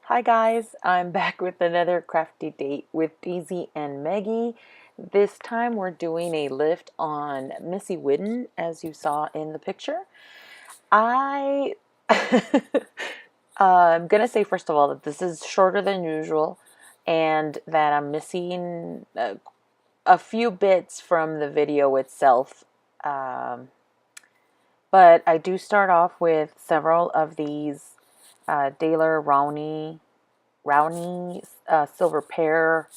Hi guys, I'm back with another crafty date with Daisy and Maggie. This time we're doing a lift on Missy Whidden, as you saw in the picture. I I'm gonna say first of all that this is shorter than usual, and that I'm missing a few bits from the video itself. Um, but I do start off with several of these Daler Rowney silver pearl,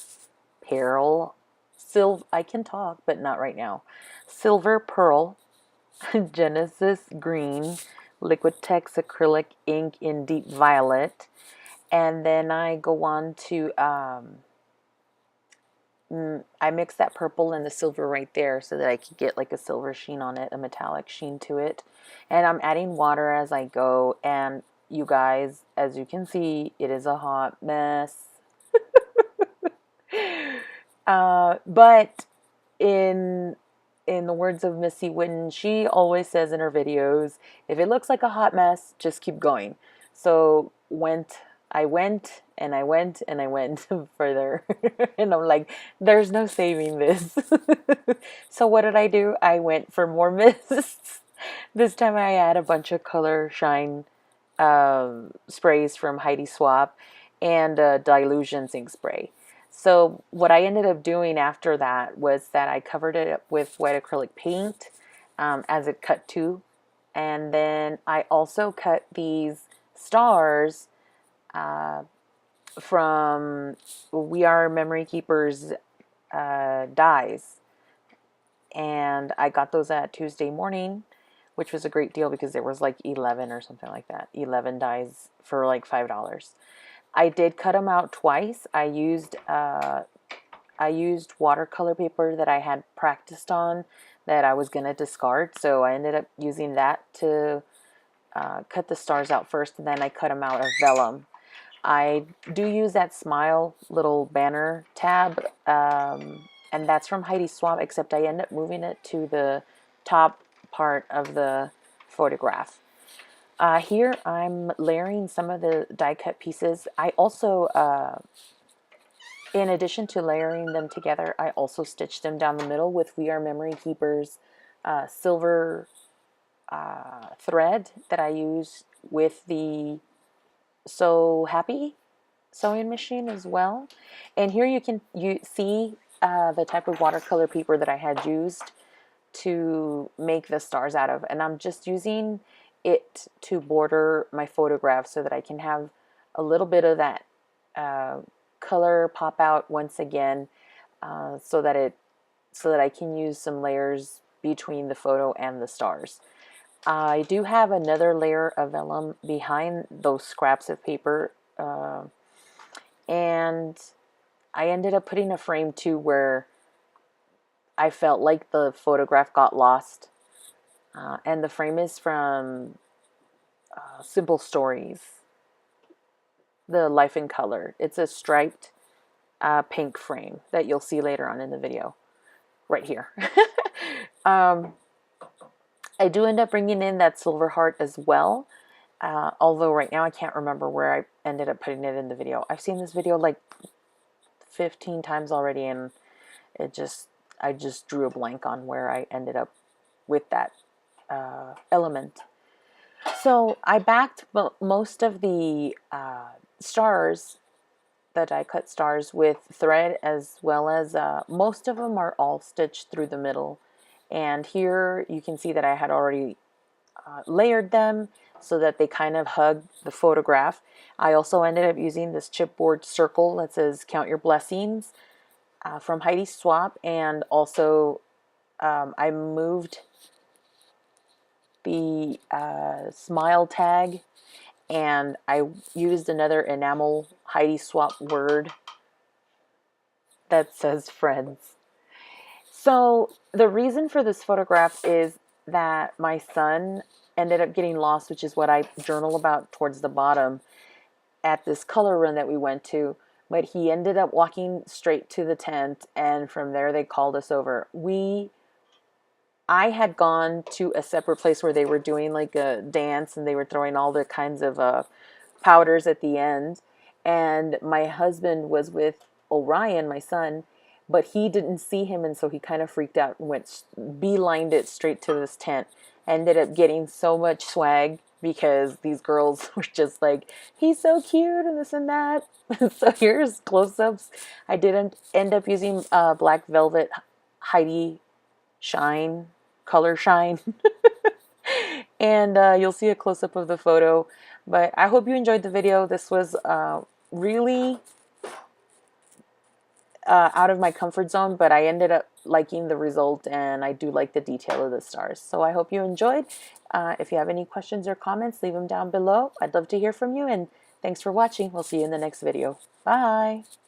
I can talk, but not right now. Silver pearl, Genesis green, Liquitex acrylic ink in deep violet, and then I go on to I mix that purple and the silver right there so that I could get like a silver sheen on it, a metallic sheen to it. And I'm adding water as I go. And you guys, as you can see, it is a hot mess. But in the words of Missy Whitten, she always says in her videos, if it looks like a hot mess, just keep going. So I went and I went and I went further. And I'm like, there's no saving this. So what did I do? I went for more mists. This time I had a bunch of color shine sprays from Heidi Swap and Dilution zinc spray. So what I ended up doing after that was that I covered it up with white acrylic paint as it cut to, and then I also cut these stars uh, from We Are Memory Keepers dies, and I got those at Tuesday morning, which was a great deal because there was like 11 or something like that. 11 dies for like $5. I did cut them out twice. I used watercolor paper that I had practiced on that I was gonna discard, so I ended up using that to cut the stars out first, and then I cut them out of vellum. I do use that smile little banner tab, and that's from Heidi Swap, except I end up moving it to the top part of the photograph. Here I'm layering some of the die cut pieces. I also, in addition to layering them together, I also stitched them down the middle with We Are Memory Keepers silver thread that I use with the So Happy sewing machine as well. And here you see the type of watercolor paper that I had used to make the stars out of, and I'm just using it to border my photograph so that I can have a little bit of that uh, color pop out once again, so that I can use some layers between the photo and the stars. I do have another layer of vellum behind those scraps of paper, and I ended up putting a frame too where I felt like the photograph got lost. And the frame is from Simple Stories, the Life in Color. It's a striped pink frame that you'll see later on in the video, right here. um, I do end up bringing in that silver heart as well, although right now I can't remember where I ended up putting it in the video. I've seen this video like 15 times already, and I just drew a blank on where I ended up with that element. So I backed most of the stars, the die cut stars, with thread, as well as most of them are all stitched through the middle. And here you can see that I had already layered them so that they kind of hug the photograph. I also ended up using this chipboard circle that says "Count Your Blessings" from Heidi Swap, and also I moved the smile tag, and I used another enamel Heidi Swap word that says friends. So the reason for this photograph is that my son ended up getting lost, which is what I journal about towards the bottom, at this color run that we went to. But he ended up walking straight to the tent, and from there they called us over. I had gone to a separate place where they were doing like a dance, and they were throwing all the kinds of powders at the end. And my husband was with Orion, my son, but he didn't see him, and so he kind of freaked out and went beelined it straight to this tent. Ended up getting so much swag because these girls were just like, he's so cute and this and that. So here's close-ups. I didn't end up using black velvet Heidi shine, color shine. And you'll see a close-up of the photo. But I hope you enjoyed the video. This was really out of my comfort zone, but I ended up liking the result, and I do like the detail of the stars. So I hope you enjoyed. If you have any questions or comments, leave them down below. I'd love to hear from you, and thanks for watching. We'll see you in the next video. Bye!